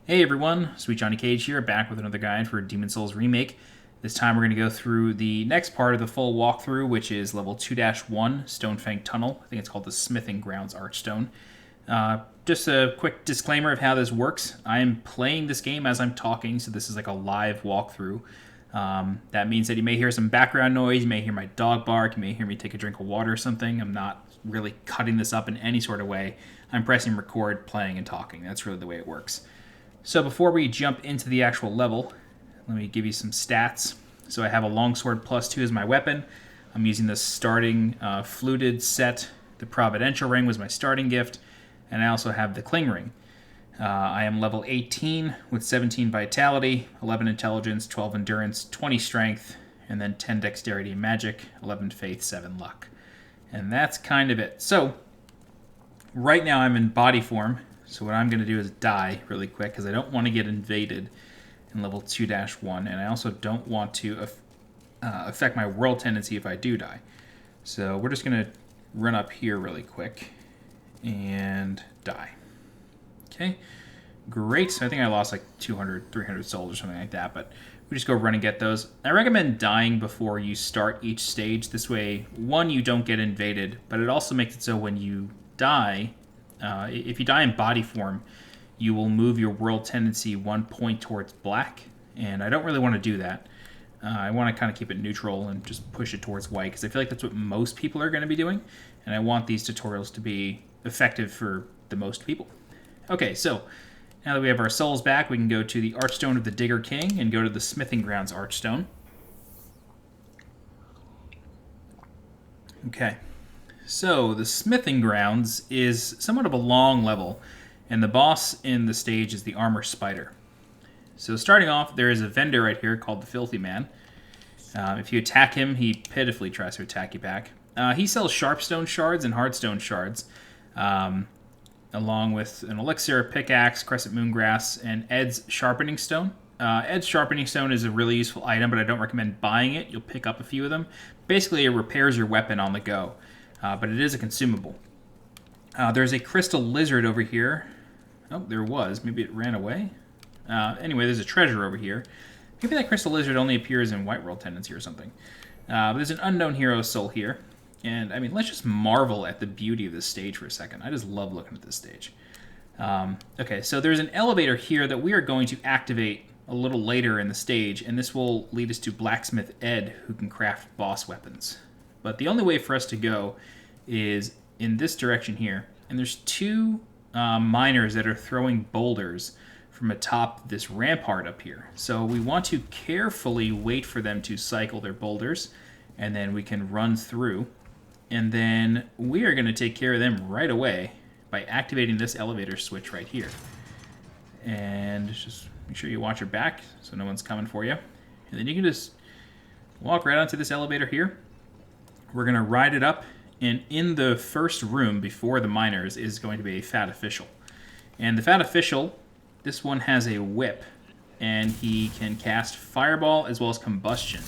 Hey everyone, SweetJohnnyCage here, back with another guide for Demon's Souls Remake. This time we're going to go through the next part of the full walkthrough, which is level 2-1, Stonefang Tunnel. I think it's called the Smithing Grounds Archstone. Just a quick disclaimer of how this works. I am playing this game as I'm talking, so this is like a live walkthrough. That means that you may hear some background noise, you may hear my dog bark, you may hear me take a drink of water or something. I'm not really cutting this up in any sort of way. I'm pressing record, playing, and talking. That's really the way it works. So before we jump into the actual level, let me give you some stats. So I have a longsword +2 as my weapon. I'm using the starting fluted set. The Providential Ring was my starting gift. And I also have the Cling Ring. I am level 18 with 17 Vitality, 11 Intelligence, 12 Endurance, 20 Strength, and then 10 Dexterity and Magic, 11 Faith, 7 Luck. And that's kind of it. So right now I'm in body form. So what I'm going to do is die really quick because I don't want to get invaded in level 2-1, and I also don't want to affect my world tendency if I do die. So we're just going to run up here really quick and die. Okay, great. So I think I lost like 200, 300 souls or something like that, but we just go run and get those. I recommend dying before you start each stage. This way, one, you don't get invaded, but it also makes it so when you die, if you die in body form, you will move your world tendency 1 point towards black, and I don't really want to do that. I want to kind of keep it neutral and just push it towards white, because I feel like that's what most people are going to be doing, and I want these tutorials to be effective for the most people. Okay, so now that we have our souls back, we can go to the Archstone of the Digger King and go to the Smithing Grounds Archstone. Okay. So, the Smithing Grounds is somewhat of a long level, and the boss in the stage is the Armor Spider. So starting off, there is a vendor right here called the Filthy Man. If you attack him, he pitifully tries to attack you back. He sells Sharpstone Shards and Hardstone Shards, along with an Elixir, Pickaxe, Crescent Moongrass, and Ed's Sharpening Stone. Ed's Sharpening Stone is a really useful item, but I don't recommend buying it. You'll pick up a few of them. Basically, it repairs your weapon on the go. But it is a consumable. There's a crystal lizard over here. Oh, there was. Maybe it ran away. Anyway, there's a treasure over here. Maybe that crystal lizard only appears in White World Tendency or something. But there's an unknown hero soul here. And, I mean, let's just marvel at the beauty of this stage for a second. I just love looking at this stage. Okay, so there's an elevator here that we are going to activate a little later in the stage, and this will lead us to Blacksmith Ed, who can craft boss weapons. But the only way for us to go is in this direction here. And there's two miners that are throwing boulders from atop this rampart up here. So we want to carefully wait for them to cycle their boulders, and then we can run through. And then we are going to take care of them right away by activating this elevator switch right here. And just make sure you watch your back so no one's coming for you. And then you can just walk right onto this elevator here. We're going to ride it up, and in the first room before the miners is going to be a Fat Official. And the Fat Official, this one has a whip, and he can cast Fireball as well as Combustion.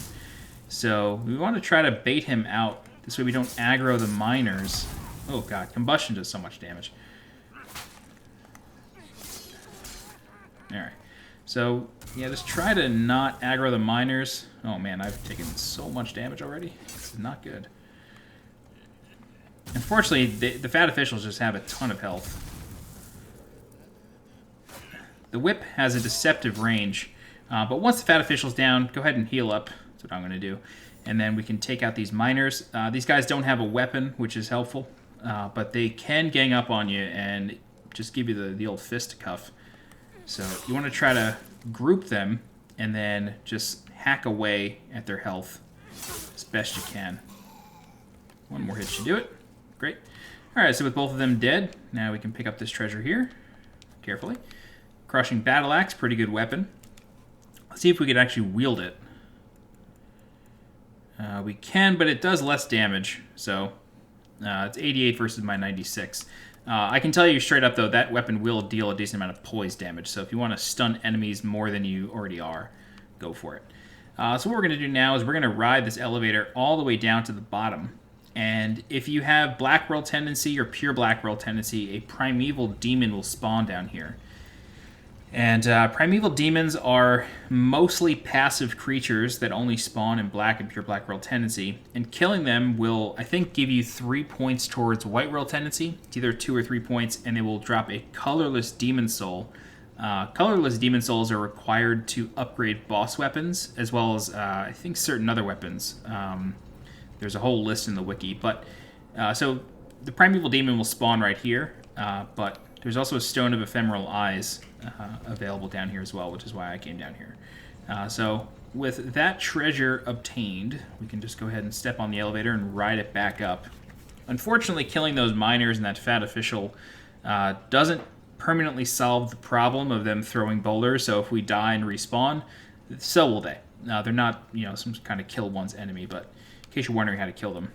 So we want to try to bait him out. This way we don't aggro the miners. Oh god, Combustion does so much damage. Alright. So, yeah, just try to not aggro the miners. Oh man, I've taken so much damage already. This is not good. Unfortunately, the Fat Officials just have a ton of health. The whip has a deceptive range, but once the Fat Official's down, go ahead and heal up. That's what I'm going to do. And then we can take out these miners. These guys don't have a weapon, which is helpful, but they can gang up on you and just give you the old fisticuff. So you want to try to group them and then just hack away at their health as best you can. One more hit should do it. Great. Alright, so with both of them dead, now we can pick up this treasure here. Carefully. Crushing Battle Axe, pretty good weapon. Let's see if we could actually wield it. We can, but it does less damage. So, it's 88 versus my 96. I can tell you straight up, though, that weapon will deal a decent amount of poise damage. So if you want to stun enemies more than you already are, go for it. So what we're going to do now is we're going to ride this elevator all the way down to the bottom. And if you have Black World Tendency or Pure Black World Tendency, a Primeval Demon will spawn down here. And primeval demons are mostly passive creatures that only spawn in black and pure black world tendency. And killing them will, I think, give you 3 points towards white world tendency. It's either 2 or 3 points, and they will drop a colorless demon soul. Colorless demon souls are required to upgrade boss weapons, as well as, I think, certain other weapons. There's a whole list in the wiki. But so the primeval demon will spawn right here, but there's also a Stone of Ephemeral Eyes available down here as well, which is why I came down here. So with that treasure obtained, we can just go ahead and step on the elevator and ride it back up. Unfortunately, killing those miners and that fat official doesn't permanently solve the problem of them throwing boulders, so if we die and respawn, so will they. They're not, some kind of kill one's enemy, but in case you're wondering how to kill them,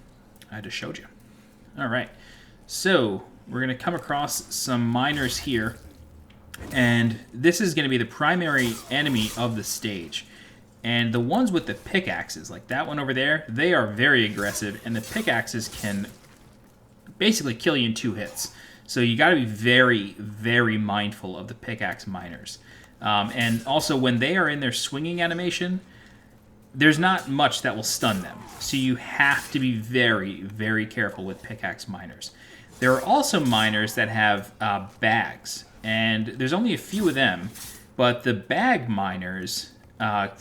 I just showed you. All right, so we're going to come across some miners here, and this is going to be the primary enemy of the stage. And the ones with the pickaxes, like that one over there, they are very aggressive, and the pickaxes can basically kill you in 2 hits. So you got to be very, very mindful of the pickaxe miners. And also, when they are in their swinging animation, there's not much that will stun them. So you have to be very, very careful with pickaxe miners. There are also miners that have bags, and there's only a few of them, but the bag miners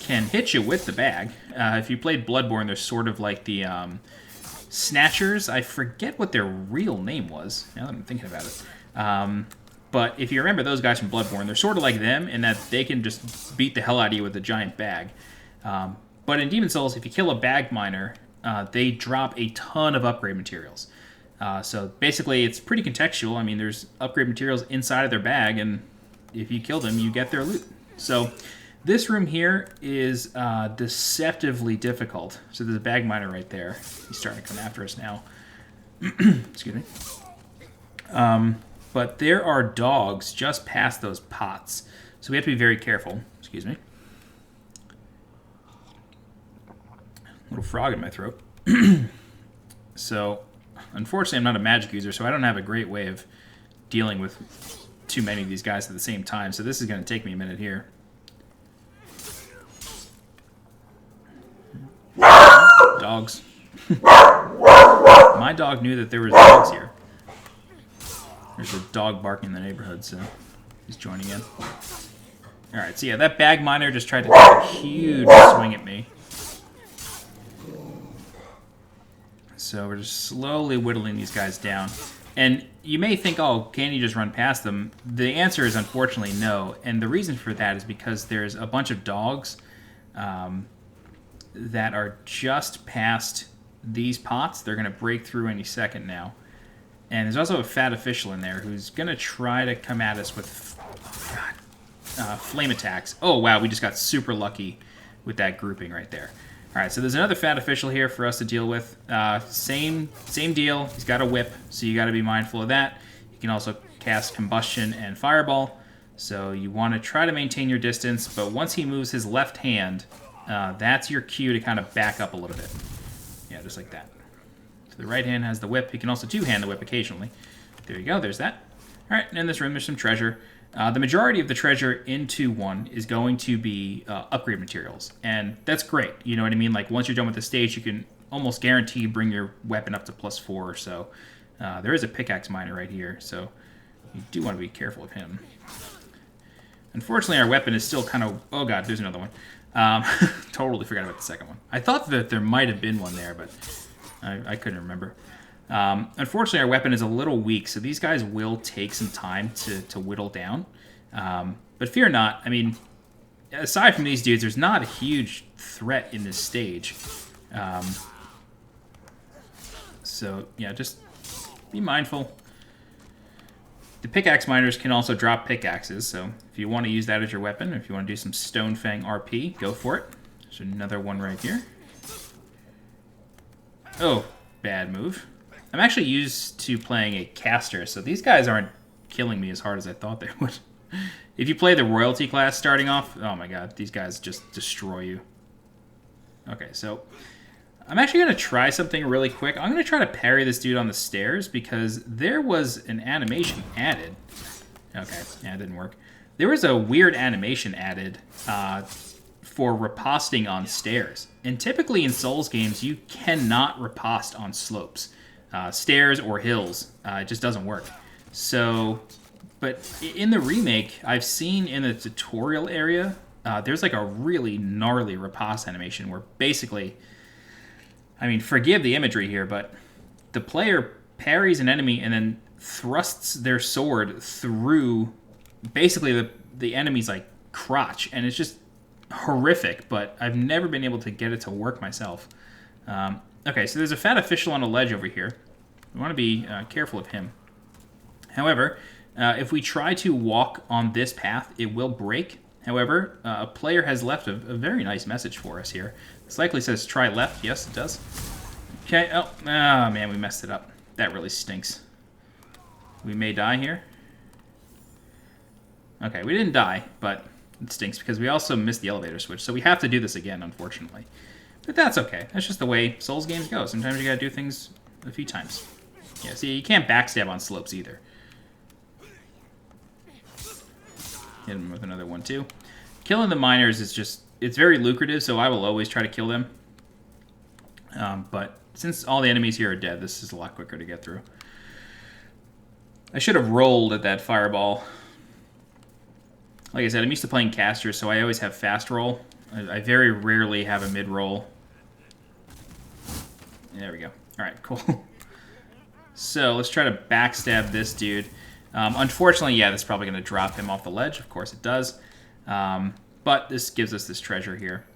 can hit you with the bag. If you played Bloodborne, they're sort of like the Snatchers. I forget what their real name was, now that I'm thinking about it. But if you remember those guys from Bloodborne, they're sort of like them in that they can just beat the hell out of you with a giant bag. But in Demon Souls, if you kill a bag miner, they drop a ton of upgrade materials. So basically, it's pretty contextual. I mean, there's upgrade materials inside of their bag, and if you kill them, you get their loot. So this room here is deceptively difficult. So there's a bag miner right there. He's starting to come after us now. Excuse me. But there are dogs just past those pots. So we have to be very careful. Excuse me. Little frog in my throat. So, unfortunately, I'm not a magic user, so I don't have a great way of dealing with too many of these guys at the same time. So this is going to take me a minute here. Dogs. My dog knew that there was dogs here. There's a dog barking in the neighborhood, so he's joining in. Alright, so yeah, that bag miner just tried to take a huge swing at me. So we're just slowly whittling these guys down. And you may think, oh, can you just run past them? The answer is unfortunately no. And the reason for that is because there's a bunch of dogs that are just past these pots. They're going to break through any second now. And there's also a fat official in there who's going to try to come at us with flame attacks. Oh, wow, we just got super lucky with that grouping right there. All right, so there's another fat official here for us to deal with. Same deal. He's got a whip, so you got to be mindful of that. You can also cast Combustion and Fireball, so you want to try to maintain your distance, but once he moves his left hand, that's your cue to kind of back up a little bit. Yeah, just like that. So the right hand has the whip. He can also two-hand the whip occasionally. There you go, there's that. All right, and in this room there's some treasure. The majority of the treasure in 2-1 is going to be upgrade materials, and that's great. You know what I mean? Like, once you're done with the stage, you can almost guarantee bring your weapon up to +4 or so. There is a pickaxe miner right here, so you do want to be careful of him. Unfortunately, our weapon is still kind of... Oh, God, there's another one. Totally forgot about the second one. I thought that there might have been one there, but I couldn't remember. Unfortunately, our weapon is a little weak, so these guys will take some time to whittle down. But fear not. I mean, aside from these dudes, there's not a huge threat in this stage. So, yeah, just be mindful. The pickaxe miners can also drop pickaxes, so if you want to use that as your weapon, if you want to do some Stone Fang RP, go for it. There's another one right here. Oh, bad move. I'm actually used to playing a caster, so these guys aren't killing me as hard as I thought they would. If you play the royalty class starting off, oh my god, these guys just destroy you. Okay, so I'm actually going to try something really quick. I'm going to try to parry this dude on the stairs because there was an animation added. Okay, yeah, it didn't work. there was a weird animation added for riposting on stairs. And typically in Souls games, you cannot riposte on slopes. Stairs or hills. It just doesn't work. So, but in the remake, I've seen in the tutorial area, there's like a really gnarly riposte animation where basically, I mean, forgive the imagery here, but the player parries an enemy and then thrusts their sword through basically the enemy's like crotch, and it's just horrific, but I've never been able to get it to work myself. Okay, so there's a fat official on a ledge over here. We want to be careful of him. However, if we try to walk on this path, it will break. However, a player has left a very nice message for us here. This likely says try left. Yes, it does. Okay, oh man, we messed it up. That really stinks. We may die here. Okay, we didn't die, but it stinks because we also missed the elevator switch, so we have to do this again, unfortunately. But that's okay. That's just the way Souls games go. Sometimes you gotta do things a few times. Yeah, see, you can't backstab on slopes either. Hit him with another one, too. Killing the miners is just, it's very lucrative, so I will always try to kill them. But since all the enemies here are dead, this is a lot quicker to get through. I should have rolled at that fireball. Like I said, I'm used to playing casters, so I always have fast roll. I very rarely have a mid roll. There we go. Alright, cool. So, let's try to backstab this dude. Unfortunately, yeah, this is probably going to drop him off the ledge. Of course it does. But this gives us this treasure here.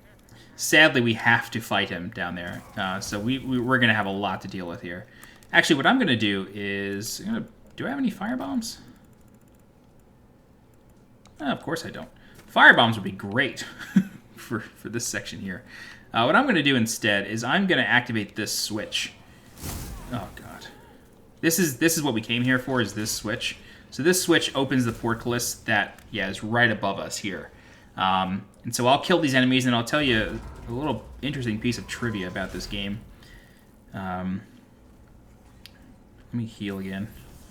Sadly, we have to fight him down there. So we're going to have a lot to deal with here. Actually, what I'm going to do is... do I have any firebombs? Of course I don't. Firebombs would be great for this section here. What I'm going to do instead is I'm going to activate this switch. Oh, God. This is what we came here for, is this switch. So this switch opens the portcullis that, yeah, is right above us here. And so I'll kill these enemies, and I'll tell you a little interesting piece of trivia about this game. Let me heal again.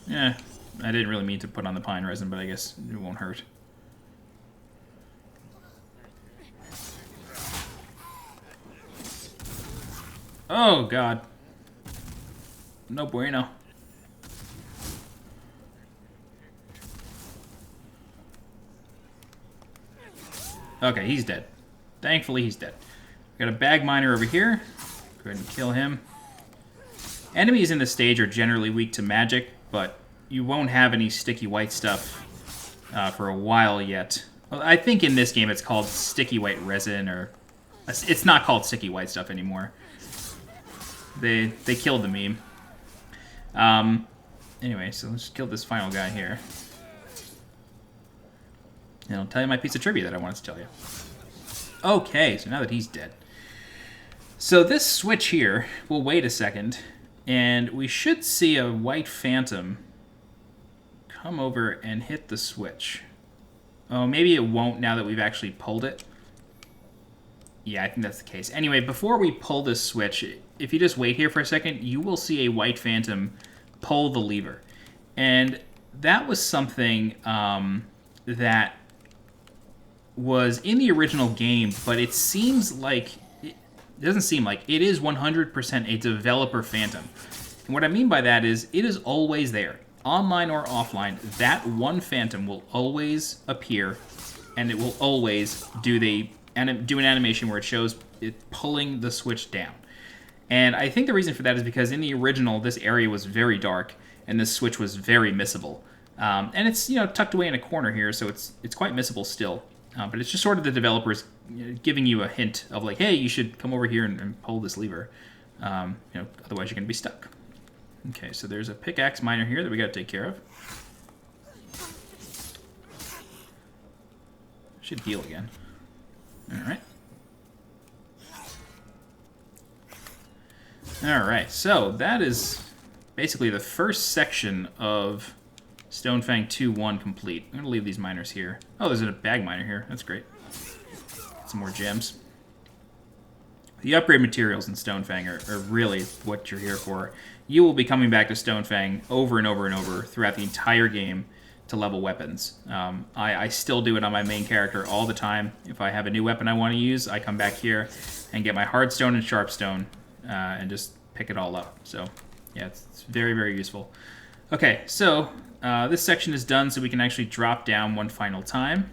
Yeah, I didn't really mean to put on the pine resin, but I guess it won't hurt. Oh, God. No bueno. Okay, he's dead. Thankfully, he's dead. Got a bag miner over here. Go ahead and kill him. Enemies in this stage are generally weak to magic, but you won't have any sticky white stuff for a while yet. Well, I think in this game it's called sticky white resin, or... It's not called sticky white stuff anymore. They killed the meme. Anyway, so let's kill this final guy here. And I'll tell you my piece of trivia that I wanted to tell you. Okay, so now that he's dead. So this switch here, we'll wait a second, and we should see a white phantom come over and hit the switch. Oh, maybe it won't now that we've actually pulled it. Yeah, I think that's the case. Anyway, before we pull this switch, if you just wait here for a second, you will see a white phantom pull the lever. And that was something that was in the original game, but it seems like... It doesn't seem like. It is 100% a developer phantom. And what I mean by that is, it is always there. Online or offline, that one phantom will always appear, and it will always do an animation where it shows it pulling the switch down. And I think the reason for that is because in the original, this area was very dark, and this switch was very missable. And it's, you know, tucked away in a corner here, so it's quite missable still. But it's just sort of the developers giving you a hint of like, hey, you should come over here and pull this lever. You know, otherwise you're going to be stuck. Okay, so there's a pickaxe miner here that we got to take care of. Should heal again. Alright. Alright, so that is basically the first section of Stonefang 2-1 complete. I'm going to leave these miners here. Oh, there's a bag miner here. That's great. Some more gems. The upgrade materials in Stonefang are really what you're here for. You will be coming back to Stonefang over and over and over throughout the entire game to level weapons. I still do it on my main character all the time. If I have a new weapon I want to use, I come back here and get my hardstone and sharpstone and just pick it all up. So yeah, it's very, very useful. Okay, so this section is done, so we can actually drop down one final time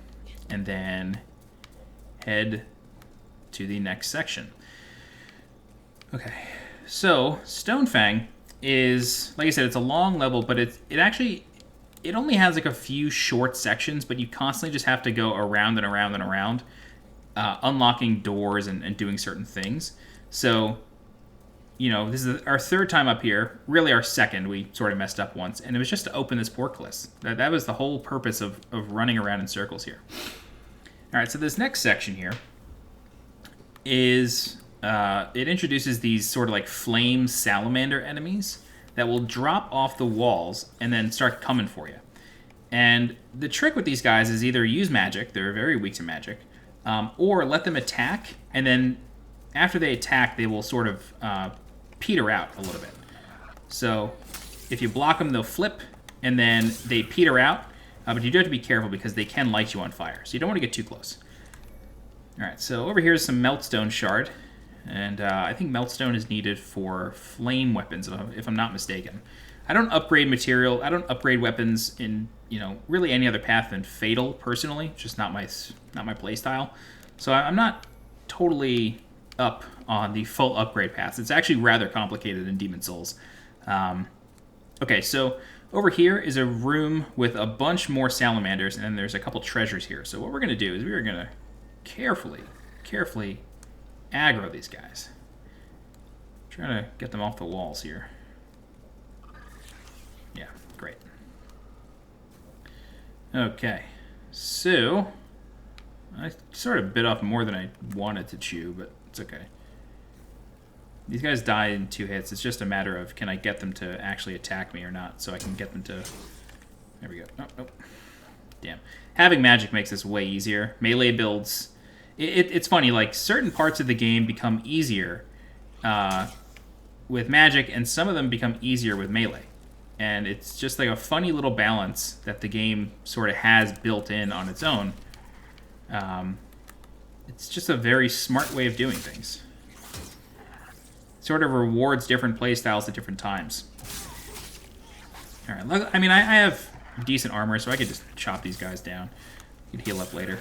and then head to the next section. Okay, so Stonefang is, like I said, it's a long level, but it only has like a few short sections, but you constantly just have to go around and around and around, unlocking doors and doing certain things. So, you know, this is our third time up here, really our second. We sort of messed up once, and it was just to open this portcullis. That was the whole purpose of running around in circles here. All right, so this next section here is, it introduces these sort of like flame salamander enemies that will drop off the walls and then start coming for you. And the trick with these guys is either use magic, they're very weak to magic, or let them attack, and then after they attack, they will sort of peter out a little bit. So if you block them, they'll flip, and then they peter out, but you do have to be careful because they can light you on fire, so you don't want to get too close. All right, so over here is some Meltstone Shard, and I think Meltstone is needed for flame weapons, if I'm not mistaken. I don't upgrade material, I don't upgrade weapons in, you know, really any other path than Fatal, personally. It's just not my playstyle. So I'm not totally up on the full upgrade paths. It's actually rather complicated in Demon Souls. Okay, so over here is a room with a bunch more salamanders, and then there's a couple treasures here. So what we're going to do is we're going to carefully aggro these guys. Trying to get them off the walls here. Yeah, great. Okay, so I sort of bit off more than I wanted to chew, but it's okay. These guys die in 2 hits. It's just a matter of, can I get them to actually attack me or not, so I can get them to... There we go. Oh, oh. Damn. Having magic makes this way easier. Melee builds... It's funny, like, certain parts of the game become easier with magic, and some of them become easier with melee. And it's just like a funny little balance that the game sort of has built in on its own. It's just a very smart way of doing things. Sort of rewards different playstyles at different times. All right, I mean, I have decent armor, so I could just chop these guys down. I could heal up later.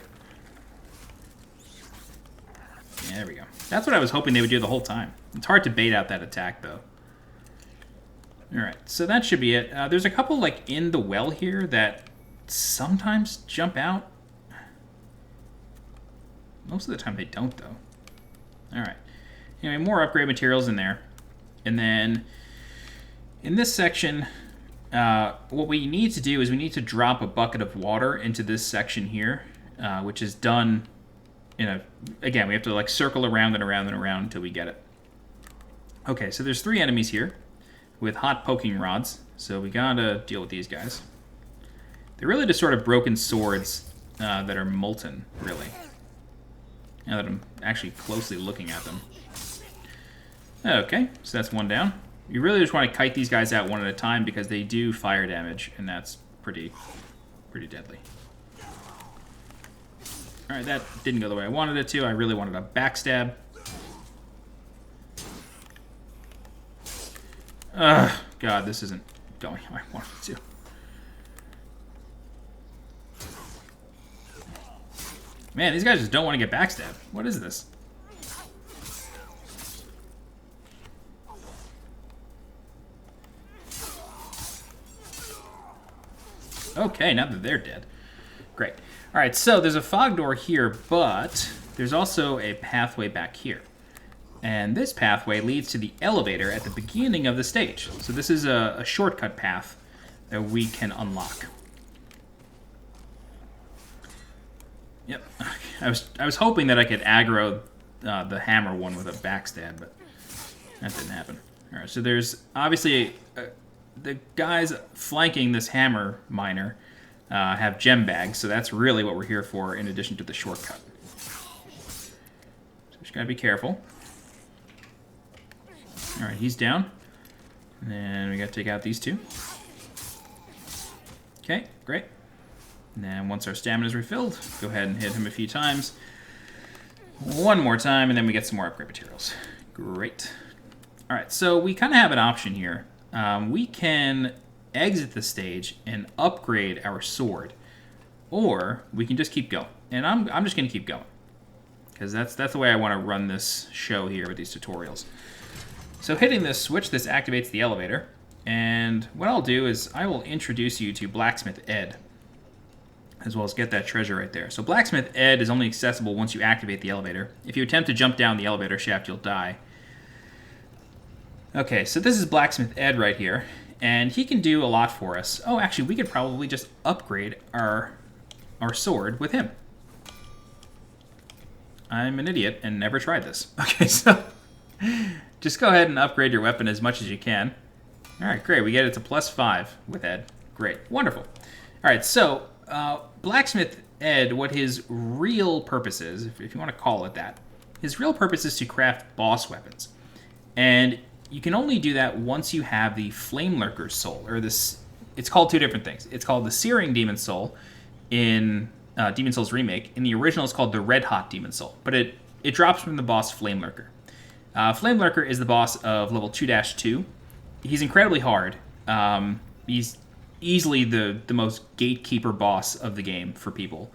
Yeah, there we go. That's what I was hoping they would do the whole time. It's hard to bait out that attack, though. Alright, so that should be it. There's a couple, like, in the well here that sometimes jump out. Most of the time they don't, though. Alright. Anyway, more upgrade materials in there. And then, in this section, what we need to do is we need to drop a bucket of water into this section here, which is done... Again, we have to like circle around and around and around until we get it. Okay, so there's 3 enemies here with hot poking rods, so we gotta deal with these guys. They're really just sort of broken swords that are molten, really. Now that I'm actually closely looking at them. Okay, so that's one down. You really just want to kite these guys out one at a time because they do fire damage, and that's pretty deadly. Alright, that didn't go the way I wanted it to. I really wanted a backstab. Ugh, God, this isn't going how I wanted it to. Man, these guys just don't want to get backstabbed. What is this? Okay, now that they're dead. Great. Alright, so there's a fog door here, but there's also a pathway back here. And this pathway leads to the elevator at the beginning of the stage. So this is a shortcut path that we can unlock. Yep. I was hoping that I could aggro the hammer one with a backstab, but that didn't happen. Alright, so there's obviously the guys flanking this hammer miner have gem bags, so that's really what we're here for in addition to the shortcut. So just gotta be careful. Alright, he's down. And then we gotta take out these 2. Okay, great. And then once our stamina is refilled, go ahead and hit him a few times. One more time, and then we get some more upgrade materials. Great. All right, so we kind of have an option here. We can exit the stage and upgrade our sword, or we can just keep going. And I'm just going to keep going, because that's the way I want to run this show here with these tutorials. So hitting this switch, this activates the elevator. And what I'll do is I will introduce you to Blacksmith Ed, as well as get that treasure right there. So Blacksmith Ed is only accessible once you activate the elevator. If you attempt to jump down the elevator shaft, you'll die. Okay, so this is Blacksmith Ed right here, and he can do a lot for us. Oh, actually, we could probably just upgrade our sword with him. I'm an idiot and never tried this. Okay, so just go ahead and upgrade your weapon as much as you can. All right, great. We get it to +5 with Ed. Great. Wonderful. All right, so Blacksmith Ed, what his real purpose is, if you want to call it that, his real purpose is to craft boss weapons. And you can only do that once you have the Flame Lurker's Soul, or this. It's called two different things. It's called the Searing Demon Soul in Demon Souls Remake. In the original, it's called the Red Hot Demon Soul, but it drops from the boss Flame Lurker. Flame Lurker is the boss of level 2-2. He's incredibly hard. He's easily the most gatekeeper boss of the game for people,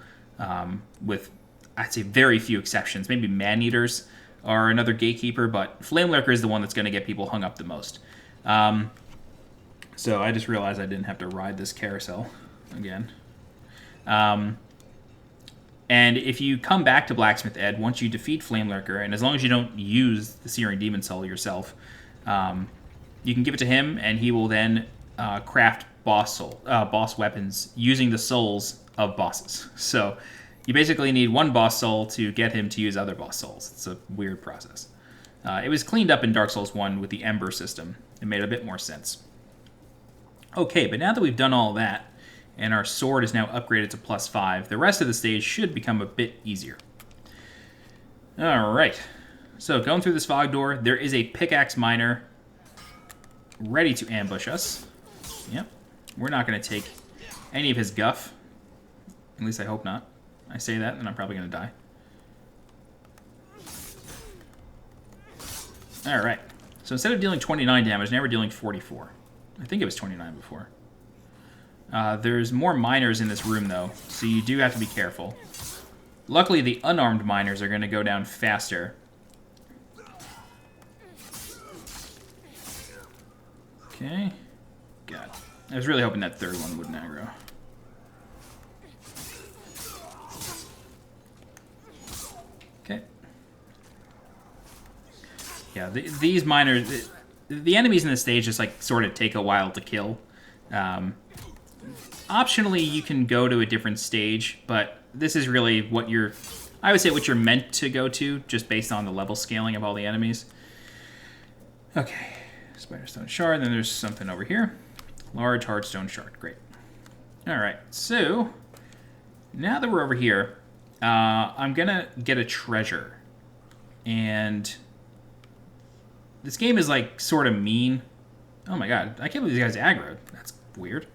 with, I'd say, very few exceptions. Maybe Man-Eaters are another gatekeeper, but Flame Lurker is the one that's going to get people hung up the most. So I just realized I didn't have to ride this carousel again. And if you come back to Blacksmith Ed, once you defeat Flame Lurker, and as long as you don't use the Searing Demon Soul yourself, you can give it to him, and he will then craft boss weapons using the souls of bosses. So you basically need one boss soul to get him to use other boss souls. It's a weird process. It was cleaned up in Dark Souls 1 with the Ember system. It made a bit more sense. Okay, but now that we've done all that, and our sword is now upgraded to +5, the rest of the stage should become a bit easier. All right, so going through this fog door, there is a pickaxe miner ready to ambush us. Yep, we're not going to take any of his guff. At least I hope not. I say that, and I'm probably going to die. All right, so instead of dealing 29 damage, now we're dealing 44. I think it was 29 before. There's more miners in this room, though, so you do have to be careful. Luckily, the unarmed miners are going to go down faster. Okay. God. I was really hoping that third one wouldn't aggro. Okay. Yeah, these miners... The enemies in this stage just, like, sort of take a while to kill. Optionally, you can go to a different stage, but this is really what you're... I would say what you're meant to go to, just based on the level scaling of all the enemies. Okay. Spiderstone Shard, then there's something over here. Large Hardstone Shard. Great. Alright, so... Now that we're over here, I'm gonna get a treasure. And... This game is, like, sort of mean. Oh my god, I can't believe these guys aggroed. That's weird.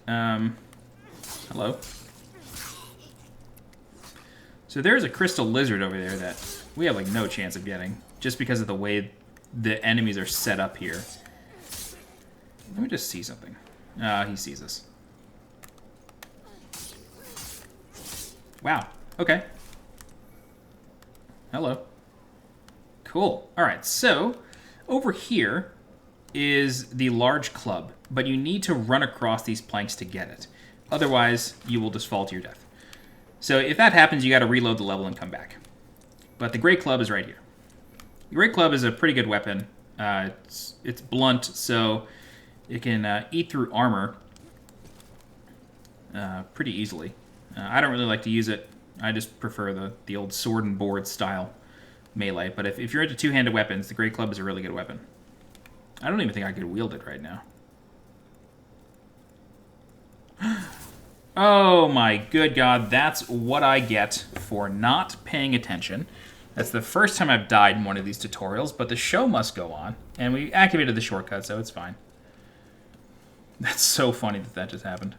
Hello. So there's a crystal lizard over there that we have, like, no chance of getting, just because of the way the enemies are set up here. Let me just see something. He sees us. Wow. Okay. Hello. Cool. All right, so over here is the large club, but you need to run across these planks to get it. Otherwise, you will just fall to your death. So if that happens, you got to reload the level and come back. But the Great Club is right here. The Great Club is a pretty good weapon. It's blunt, so it can eat through armor pretty easily. I don't really like to use it. I just prefer the old sword and board style melee. But if you're into two-handed weapons, the Great Club is a really good weapon. I don't even think I could wield it right now. Oh my good god, that's what I get for not paying attention. That's the first time I've died in one of these tutorials, but the show must go on. And we activated the shortcut, so it's fine. That's so funny that just happened.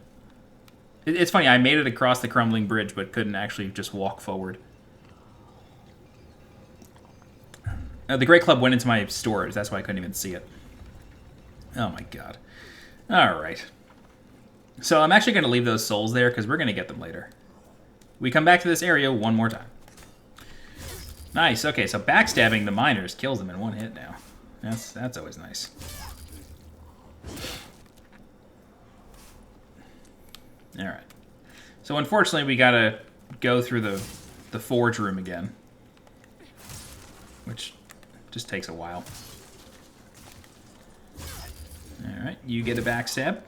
It's funny, I made it across the crumbling bridge, but couldn't actually just walk forward. The Great Club went into my storage. That's why I couldn't even see it. Oh my god. Alright. So I'm actually going to leave those souls there, because we're going to get them later. We come back to this area one more time. Nice. Okay, so backstabbing the miners kills them in one hit now. That's always nice. Alright. So unfortunately, we got to go through the forge room again. Which just takes a while. Alright, you get a backstab.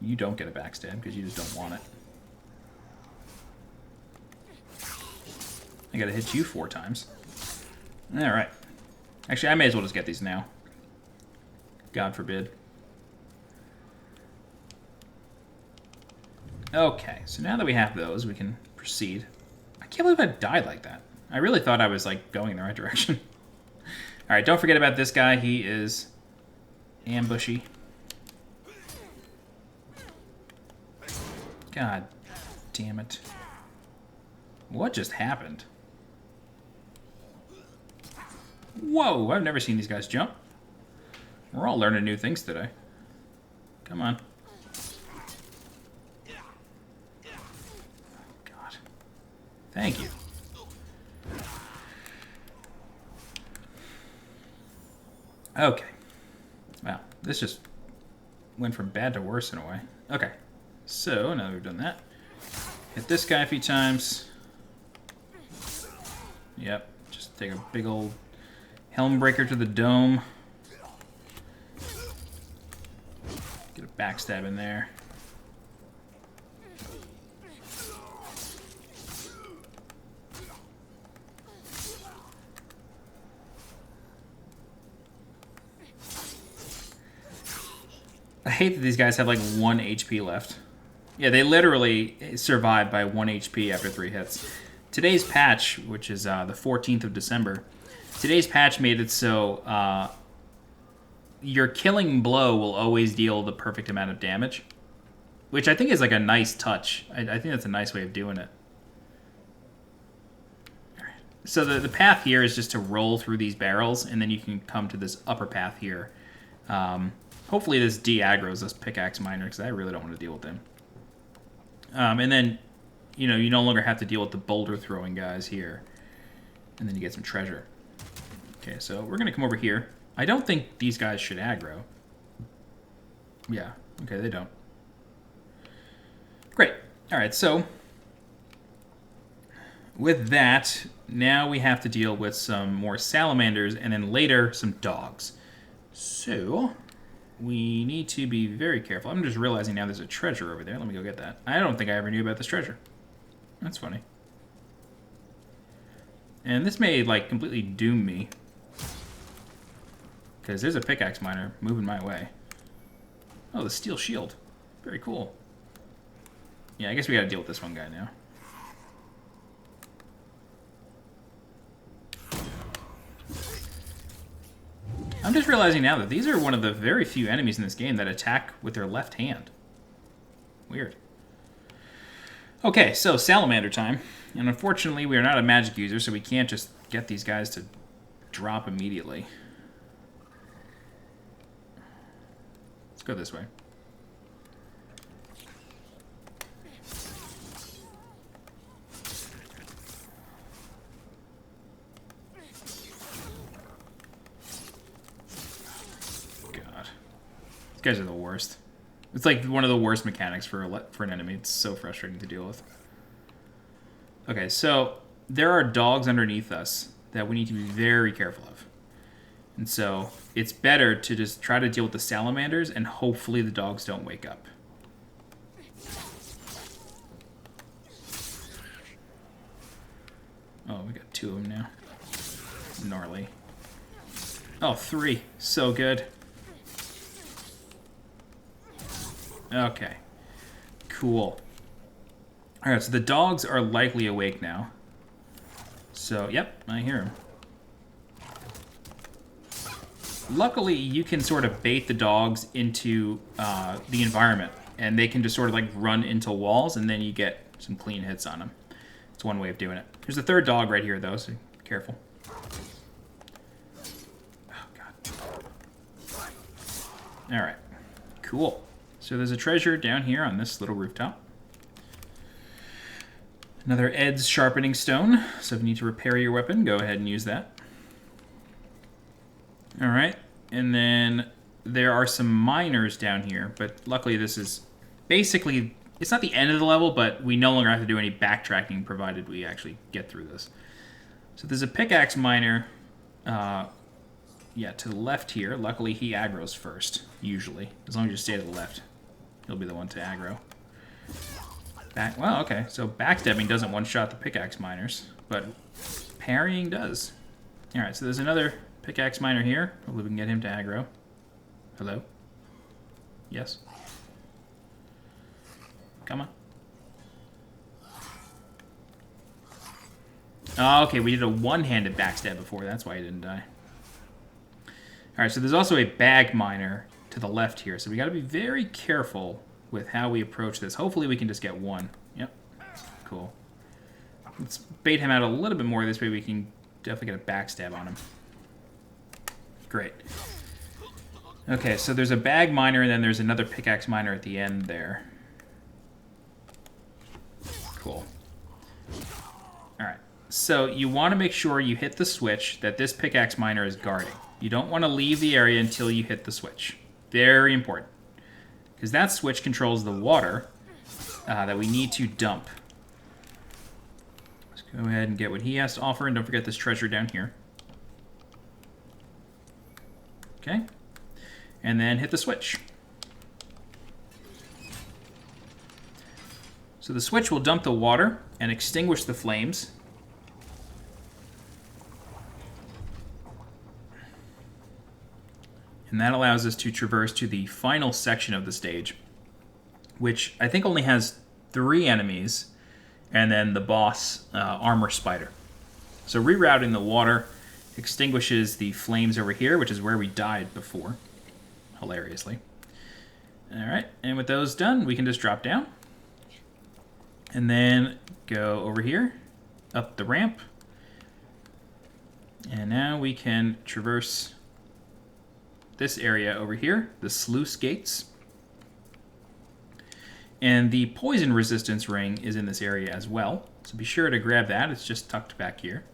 You don't get a backstab because you just don't want it. I gotta hit you 4 times. Alright. Actually, I may as well just get these now. God forbid. Okay, so now that we have those, we can proceed. I can't believe I died like that. I really thought I was, like, going in the right direction. Alright, don't forget about this guy. He is ambushy. God damn it. What just happened? Whoa, I've never seen these guys jump. We're all learning new things today. Come on. God. Thank you. Okay. Wow, this just went from bad to worse in a way. Okay. So, now that we've done that, hit this guy a few times. Yep, just take a big old helm breaker to the dome. Get a backstab in there. I hate that these guys have like 1 HP left. Yeah, they literally survived by 1 HP after 3 hits. Today's patch, which is the 14th of December, today's patch made it so your killing blow will always deal the perfect amount of damage, which I think is like a nice touch. I think that's a nice way of doing it. So the path here is just to roll through these barrels, and then you can come to this upper path here. Hopefully this de-aggroes this pickaxe miner, because I really don't want to deal with him. And then, you know, you no longer have to deal with the boulder throwing guys here. And then you get some treasure. Okay, so we're going to come over here. I don't think these guys should aggro. Yeah, okay, they don't. Great. All right, so with that, now we have to deal with some more salamanders and then later some dogs. So we need to be very careful. I'm just realizing now there's a treasure over there. Let me go get that. I don't think I ever knew about this treasure. That's funny. And this may, like, completely doom me. Because there's a pickaxe miner moving my way. Oh, the steel shield. Very cool. Yeah, I guess we gotta deal with this one guy now. I'm just realizing now that these are one of the very few enemies in this game that attack with their left hand. Weird. Okay, so salamander time. And unfortunately, we are not a magic user, so we can't just get these guys to drop immediately. Let's go this way. These guys are the worst. It's like one of the worst mechanics for an enemy. It's so frustrating to deal with. Okay, so there are dogs underneath us that we need to be very careful of. And so it's better to just try to deal with the salamanders and hopefully the dogs don't wake up. Oh, we got 2 of them now. Gnarly. Oh, 3. So good. Okay. Cool. Alright, so the dogs are likely awake now. So, yep, I hear them. luckily, you can sort of bait the dogs into the environment, and they can just sort of like run into walls, and then you get some clean hits on them. It's one way of doing it. There's a third dog right here, though, so be careful. Oh, God. All right. Cool. So there's a treasure down here on this little rooftop. Another Ed's sharpening stone. So if you need to repair your weapon, go ahead and use that. All right. And then there are some miners down here, but luckily this is basically, it's not the end of the level, but we no longer have to do any backtracking provided we actually get through this. So there's a pickaxe miner, yeah, to the left here. Luckily he aggroes first, usually. As long as you stay to the left, he'll be the one to aggro. Well, okay, so backstabbing doesn't one-shot the pickaxe miners, but parrying does. All right, so there's another pickaxe miner here. Hopefully we can get him to aggro. Hello? Yes? Come on. Oh, okay, we did a one-handed backstab before. That's why he didn't die. All right, so there's also a bag miner to the left here, so we got to be very careful with how we approach this. Hopefully we can just get one. Yep. Cool. Let's bait him out a little bit more. This way we can definitely get a backstab on him. Great. Okay, so there's a bag miner, and then there's another pickaxe miner at the end there. Cool. Alright, so you want to make sure you hit the switch that this pickaxe miner is guarding. You don't want to leave the area until you hit the switch. Very important. Because that switch controls the water that we need to dump. Let's go ahead and get what he has to offer, and don't forget this treasure down here. Okay. And then hit the switch. So the switch will dump the water and extinguish the flames. And that allows us to traverse to the final section of the stage, which I think only has 3 enemies, and then the boss, Armor Spider. So rerouting the water extinguishes the flames over here, which is where we died before, hilariously. All right, and with those done, we can just drop down. And then go over here, up the ramp. And now we can traverse this area over here, the sluice gates. And the poison resistance ring is in this area as well. So be sure to grab that. It's just tucked back here.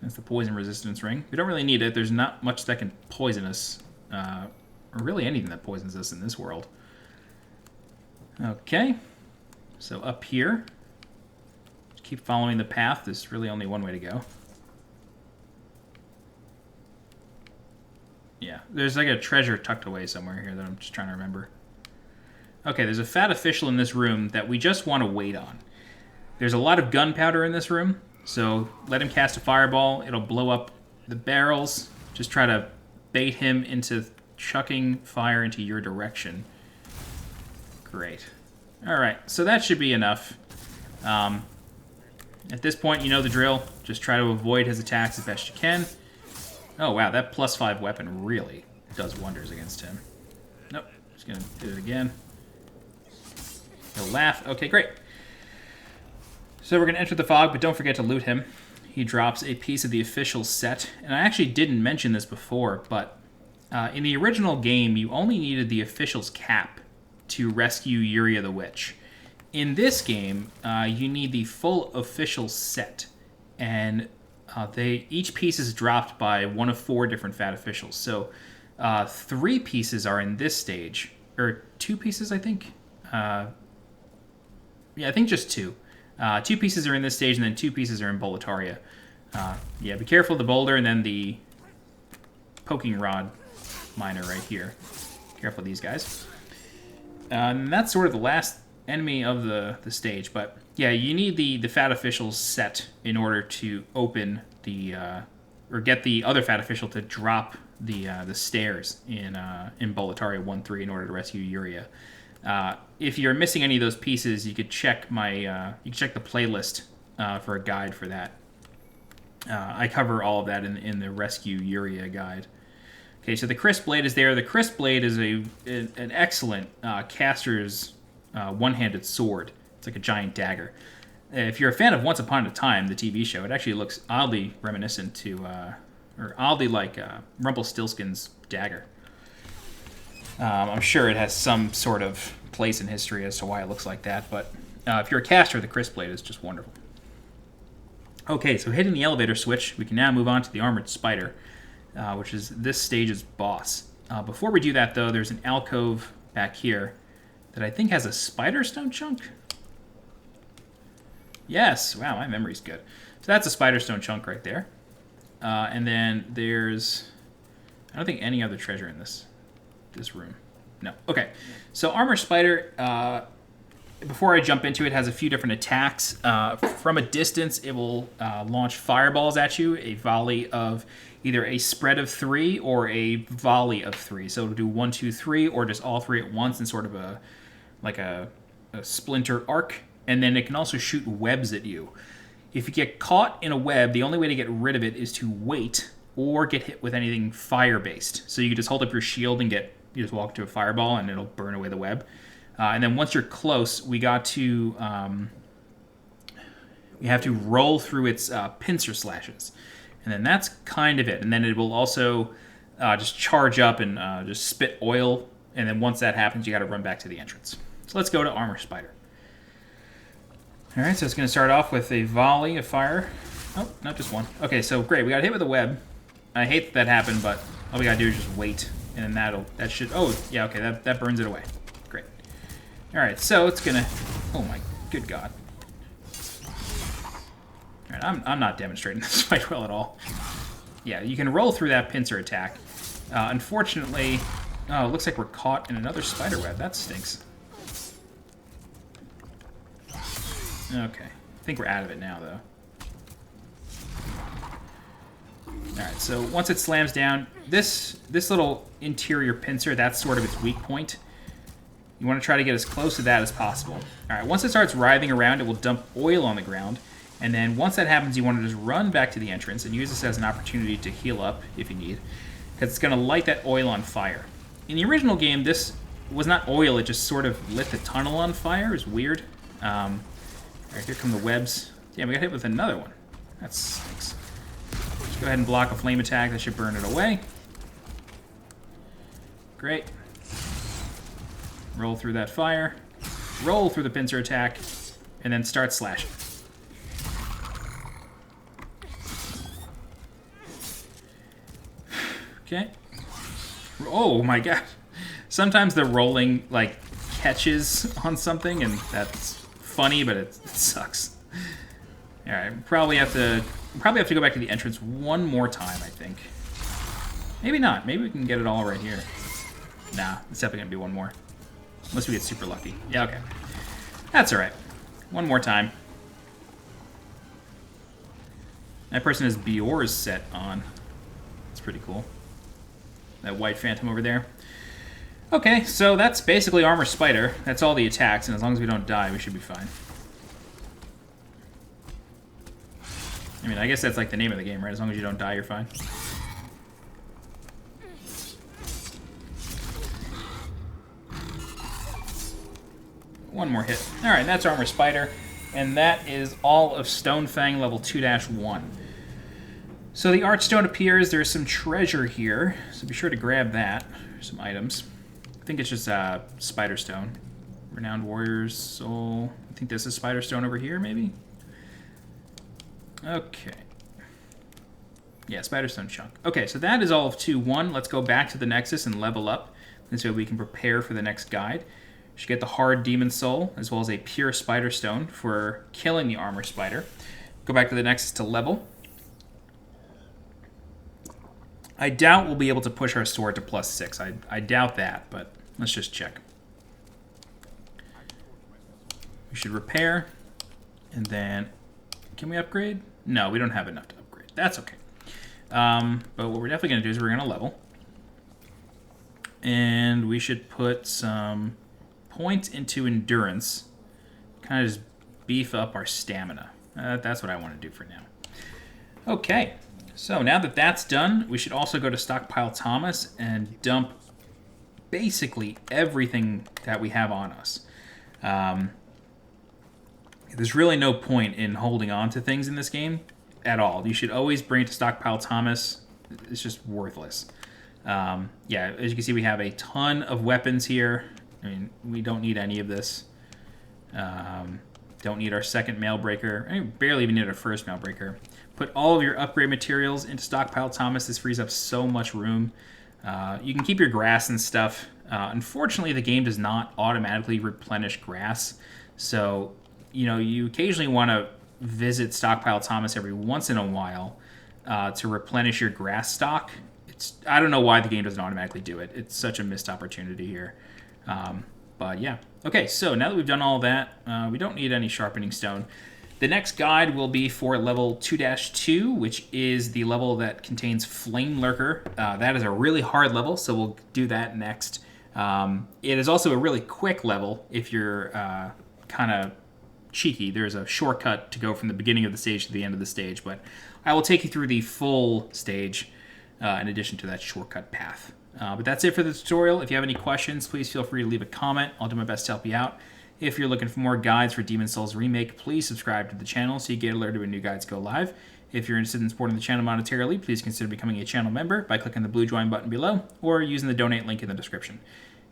That's the poison resistance ring. We don't really need it. There's not much that can poison us. Or really anything that poisons us in this world. Okay. So up here. Just keep following the path. There's really only one way to go. Yeah, there's like a treasure tucked away somewhere here that I'm just trying to remember. Okay, there's a fat official in this room that we just want to wait on. There's a lot of gunpowder in this room, so let him cast a fireball. It'll blow up the barrels. Just try to bait him into chucking fire into your direction. Great. All right, so that should be enough. At this point, you know the drill. Just try to avoid his attacks as best you can. Oh, wow, that +5 weapon really does wonders against him. Nope, just gonna do it again. He'll laugh. Okay, great. So we're gonna enter the fog, but don't forget to loot him. He drops a piece of the official set. And I actually didn't mention this before, but in the original game, you only needed the official's cap to rescue Yuria the Witch. In this game, you need the full official set. And each piece is dropped by one of 4 different fat officials. So 3 pieces are in this stage, or 2 pieces, I think. Yeah, I think just 2. 2 pieces are in this stage, and then 2 pieces are in Boletaria. Yeah, be careful of the boulder, and then the poking rod miner right here. Careful of these guys. And that's sort of the last enemy of the stage, but yeah, you need the fat officials set in order to open the or get the other fat official to drop the stairs in Boletaria 1-3 in order to rescue Yuria. If you're missing any of those pieces, you could check the playlist for a guide for that. I cover all of that in the Rescue Urea guide. Okay, so the Crisp Blade is there. The Crisp Blade is an excellent caster's one-handed sword. It's like a giant dagger. If you're a fan of Once Upon a Time, the TV show, it actually looks oddly reminiscent to, or oddly like Rumpelstiltskin's dagger. I'm sure it has some sort of place in history as to why it looks like that, but if you're a caster, the Crisp Blade is just wonderful. Okay, so hitting the elevator switch, we can now move on to the Armored Spider, which is this stage's boss. Before we do that, though, there's an alcove back here that I think has a Spider Stone chunk. Yes, wow, my memory's good. So that's a Spider Stone chunk right there. And then there's, I don't think any other treasure in this room. No. Okay, so Armor Spider, before I jump into it, has a few different attacks. From a distance, it will launch fireballs at you, a volley of either a spread of 3 or a volley of 3. So it'll do 1, 2, 3, or just all 3 at once in sort of a splinter arc. And then it can also shoot webs at you. If you get caught in a web, the only way to get rid of it is to wait or get hit with anything fire-based. So you can just hold up your shield and you just walk to a fireball and it'll burn away the web. And then once you're close, we have to roll through its pincer slashes. And then that's kind of it. And then it will also just charge up and just spit oil. And then once that happens, you got to run back to the entrance. So let's go to Armor Spider. All right, so it's going to start off with a volley of fire. Oh, not just one. Okay, so great. We got hit with a web. I hate that happened, but all we got to do is just wait. And then that should... Oh, yeah, okay, that burns it away. Great. All right, so it's going to... Oh, my good God. All right, I'm not demonstrating this fight well at all. Yeah, you can roll through that pincer attack. Unfortunately... Oh, it looks like we're caught in another spider web. That stinks. Okay. I think we're out of it now, though. Alright, so once it slams down, this little interior pincer, that's sort of its weak point. You want to try to get as close to that as possible. Alright, once it starts writhing around, it will dump oil on the ground. And then once that happens, you want to just run back to the entrance and use this as an opportunity to heal up if you need. Because it's going to light that oil on fire. In the original game, this was not oil, it just sort of lit the tunnel on fire. It was weird. Alright, here come the webs. Yeah, we got hit with another one. That stinks. Just go ahead and block a flame attack. That should burn it away. Great. Roll through that fire. Roll through the pincer attack. And then start slashing. Okay. Oh my god. Sometimes the rolling, like, catches on something, and that's funny, but it sucks. Alright, probably have to go back to the entrance one more time, I think. Maybe not. Maybe we can get it all right here. Nah, it's definitely gonna be one more. Unless we get super lucky. Yeah, okay. That's alright. One more time. That person has Bior's set on. That's pretty cool. That white phantom over there. Okay, so that's basically Armor Spider. That's all the attacks, and as long as we don't die, we should be fine. I mean, I guess that's like the name of the game, right? As long as you don't die, you're fine. One more hit. Alright, that's Armor Spider, and that is all of Stonefang level 2-1. So the Archstone appears, there's some treasure here, so be sure to grab that. Some items. I think it's just Spider Stone. Renowned Warrior's Soul. I think this is Spider Stone over here, maybe? Okay. Yeah, Spider Stone chunk. Okay, so that is all of 2-1. Let's go back to the Nexus and level up, and so we can prepare for the next guide. You should get the Hard Demon Soul, as well as a Pure Spider Stone for killing the Armor Spider. Go back to the Nexus to level. I doubt we'll be able to push our sword to +6. I doubt that, but let's just check. We should repair, and then... Can we upgrade? No, we don't have enough to upgrade. That's okay. But what we're definitely going to do is we're going to level. And we should put some points into endurance. Kind of just beef up our stamina. That's what I want to do for now. Okay, so now that that's done, we should also go to Stockpile Thomas and dump basically everything that we have on us. There's really no point in holding on to things in this game at all. You should always bring it to Stockpile Thomas. It's just worthless. Yeah, as you can see, we have a ton of weapons here. I mean, we don't need any of this. Don't need our second mail breaker. I mean, barely even need our first mail breaker. Put all of your upgrade materials into Stockpile Thomas. This frees up so much room. You can keep your grass and stuff. Unfortunately, the game does not automatically replenish grass. So, you know, you occasionally want to visit Stockpile Thomas every once in a while to replenish your grass stock. I don't know why the game doesn't automatically do it. It's such a missed opportunity here. But yeah. Okay, so now that we've done all that, we don't need any sharpening stone. The next guide will be for level 2-2, which is the level that contains Flame Lurker. That is a really hard level, so we'll do that next. It is also a really quick level if you're kind of cheeky. There's a shortcut to go from the beginning of the stage to the end of the stage, but I will take you through the full stage in addition to that shortcut path. But that's it for the tutorial. If you have any questions, please feel free to leave a comment. I'll do my best to help you out. If you're looking for more guides for Demon's Souls Remake, please subscribe to the channel so you get alerted when new guides go live. If you're interested in supporting the channel monetarily, please consider becoming a channel member by clicking the blue join button below or using the donate link in the description.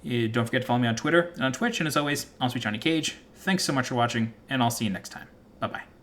Don't forget to follow me on Twitter and on Twitch, and as always, I'm SweetJohnnyCage. Thanks so much for watching, and I'll see you next time. Bye-bye.